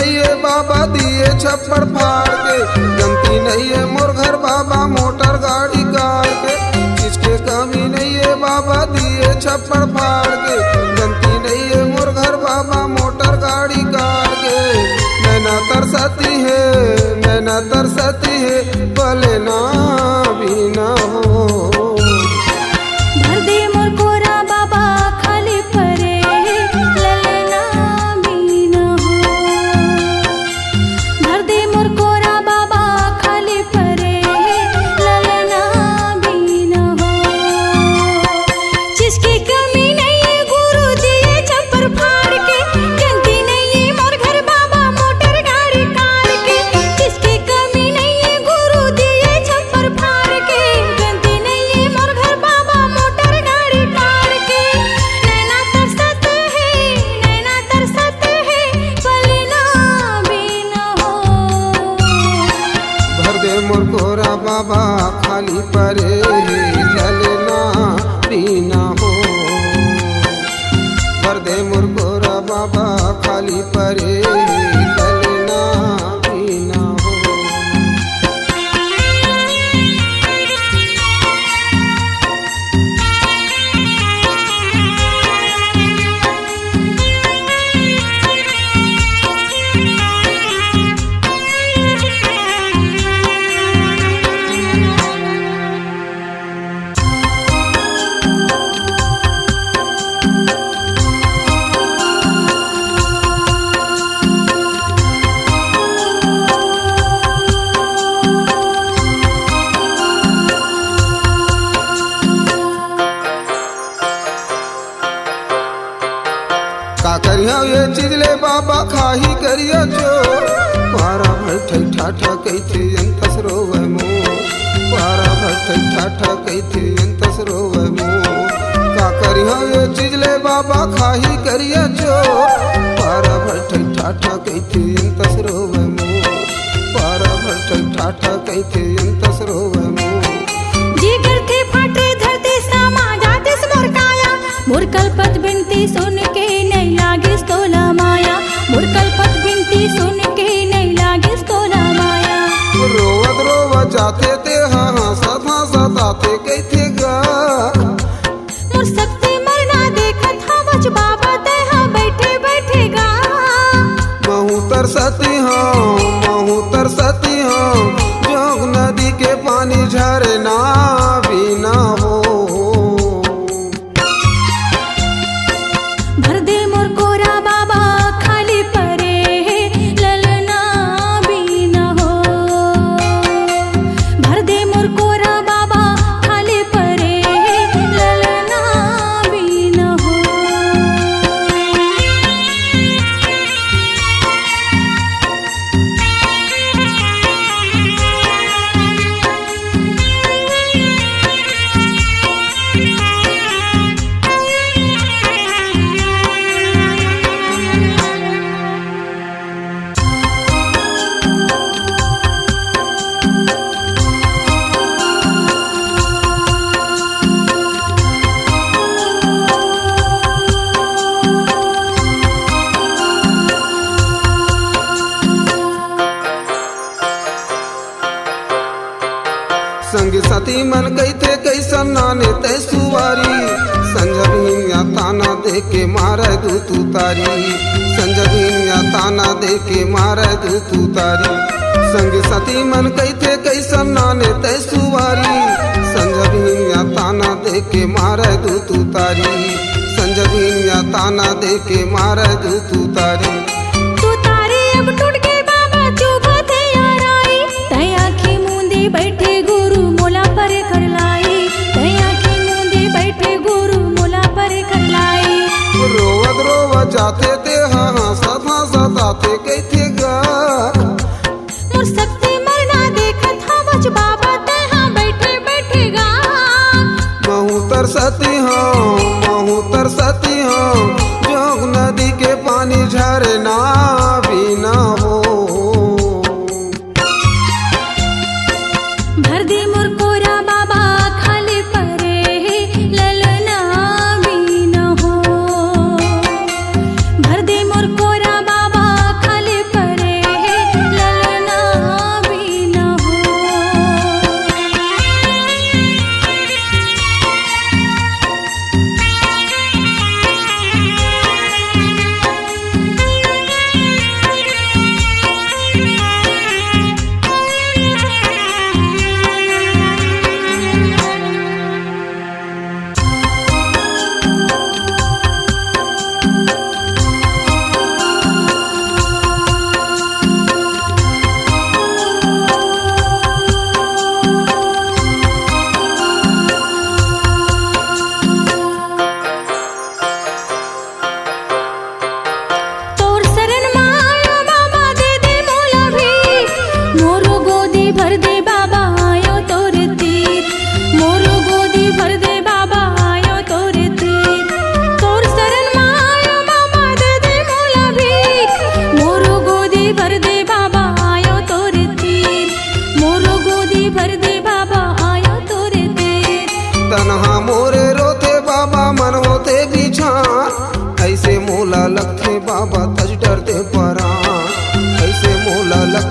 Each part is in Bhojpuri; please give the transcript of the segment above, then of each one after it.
नहीं है बाबा दिए छप्पड़ फाड़ के, गलती नहीं है मोर घर बाबा मोटर गाड़ी कार के। किसके कमी नहीं है बाबा दिए छप्पड़ फाड़ के, गलती नहीं है मोर घर बाबा मोटर गाड़ी कार के। नैना तरसती है नैना तरसती है भले ना भी ना हो। भर दे मोर कोरा बाबा खाली परे ललना भी न हो। भर दे मोर कोरा बाबा खाली परे ललना भी न हो। जिसकी कमी नहीं है गुरु दिए छप्पर फाड़ के, गलती नहीं है मोर घर बाबा मोटर गाड़ी कार के। जिसकी कमी नहीं है गुरु दिए छप्पर फाड़ के, गलती नहीं है मोर घर बाबा मोटर गाड़ी कार के। नैना तरसत है पलना भी न हो। भर दे मोर कोरा बाबा खाली परे ललना भी ना हो। भर दे मोर कोरा बाबा खाली परे ललना भी ना हो। का करिया ये चीज ले बाबा खाही करिया जो, पारा बैठे ठाठा कैथे अंतस रोवे मोर। पारा बैठे ठाठा कैथे अंतस रोवे मोर। का करिया ये चीज ले बाबा खाही करिया जो, पारा बैठे ठाठा कैथे अंतस रोवे मोर। पारा बैठे ठाठा कैथे अंतस रोवे मोर। जिगर के फाटे धरती सामा जाते मोर काया, मोर कल्पत बिनती सुन के नहीं लागे तोला माया। मोर कल्पत बिनती सुन के नहीं लागे तोला माया। रोवत रोवत जाते ते हाँ सदा सताते कैथे गा। मोर शक्ति मरना देखत हवच बाबा ते हाँ बैठे बैठेगा। महू तरसती हाँ जोग नदी के पानी झरना भी ना हो। भर दे मोर कोरा बाबा खाली परे ललना भी न हो। भर दे मोर कोरा बाबा खाली परे ललना भी न हो। संग साथी मन कैथे कैसन नाने तै सुवारी। संजबिया ताना दे के मारे दू तू तारी। संजबिया ताना दे के मारे दू तू तारी। संग साथी मन कैथे कैसन नाने तै सुवारी। संजबिया ताना दे के मारे दू तू तारी। संजबिया ताना दे के मारे दू तू तारी। तू तारी अब टूट के बाबा चुभत है यार आई। तै आँखें मूंदे बैठे गुरु मोला पर कर लाई। तै आँखें मूंदे बैठे गुरु मोला पर कर लाई। रोवत रोवत जाते ते हाँ सदा सताते कैथे गा। मोर शक्ति मरना देखत हवच बाबा ते हाँ बैठे बैठेगा। महू तरसती हाँ जोग नदी के पानी झरना भी ना हो। भर दे मोर कोरा बाबा खाली परे ललना भी न हो। भर दे मोर कोरा बाबा खाली परे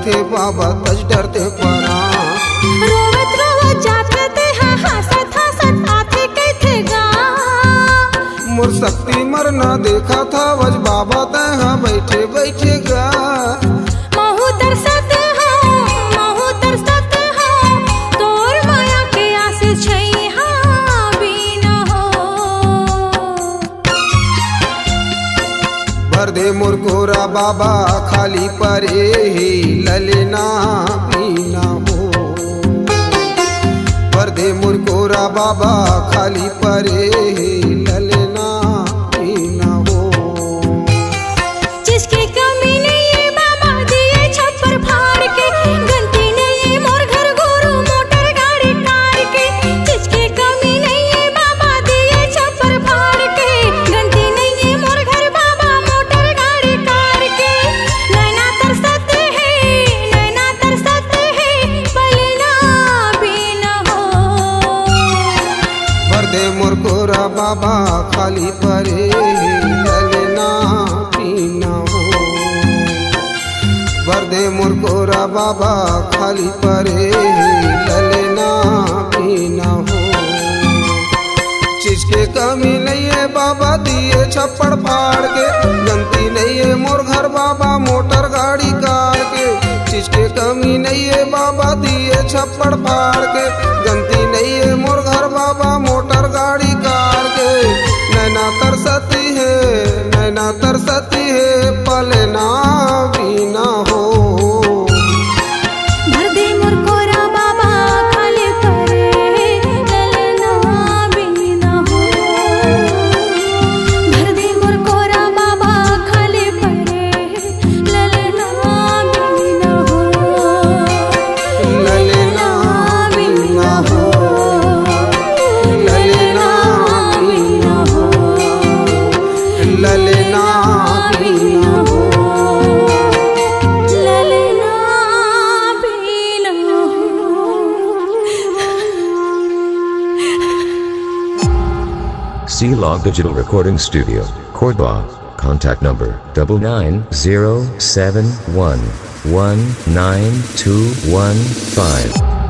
थे बाबा तज डरते परा। रोवत रोवत जाते थे हाँ हंसत हंसत आते कहते गा। मोर शक्ति मरना देखा था वज बाबा तहाँ बैठे बैठे गा। महू तरसत हाँ तोर माया के आसे छै हाँ बिना हो। भर दे मोर कोरा बाबा खाली परे ही ललना पीना हो। भर दे मोर कोरा बाबा खाली परे ही ललना पीना हो। जिसकी कमी नहीं है बाबा दिए छप्पर फाड़ के। गंती नहीं है मोर घर गुरु मोटर गाड़ी कार के। जिसकी कमी नहीं है बाबा दिए छप्पर फाड़ के। गंती नहीं है मोर घर बाबा मोटर गाड़ी कार के। नैना तरसत है पलना भी न हो। भर दे मोर कोरा बाबा खाली परे ललना पीना हो। भर दे मोर कोरा बाबा खाली परे ललना पीना हो। चीज के कमी नहीं है बाबा दिए छप्पड़ फाड़ के। गंती नहीं है मोर घर बाबा मोटर गाड़ी कार के। चीज के कमी नहीं है बाबा दिए छप्पड़ फाड़ के। गंती नहीं है मोर घर बाबा मोटर गाड़ी कार के। नैना तरसती है पलना भी ना हो। भर दे मोर कोरा बाबा खाली परे ललना भी न हो। भर दे मोर कोरा बाबा खाली परे ललना भी न हो। ललना भी ना हो। ललना भी ना हो। ललना भी ना हो। ललना भी न हो। C-Log Digital Recording Studio, Cordoba. Contact number 99071192115.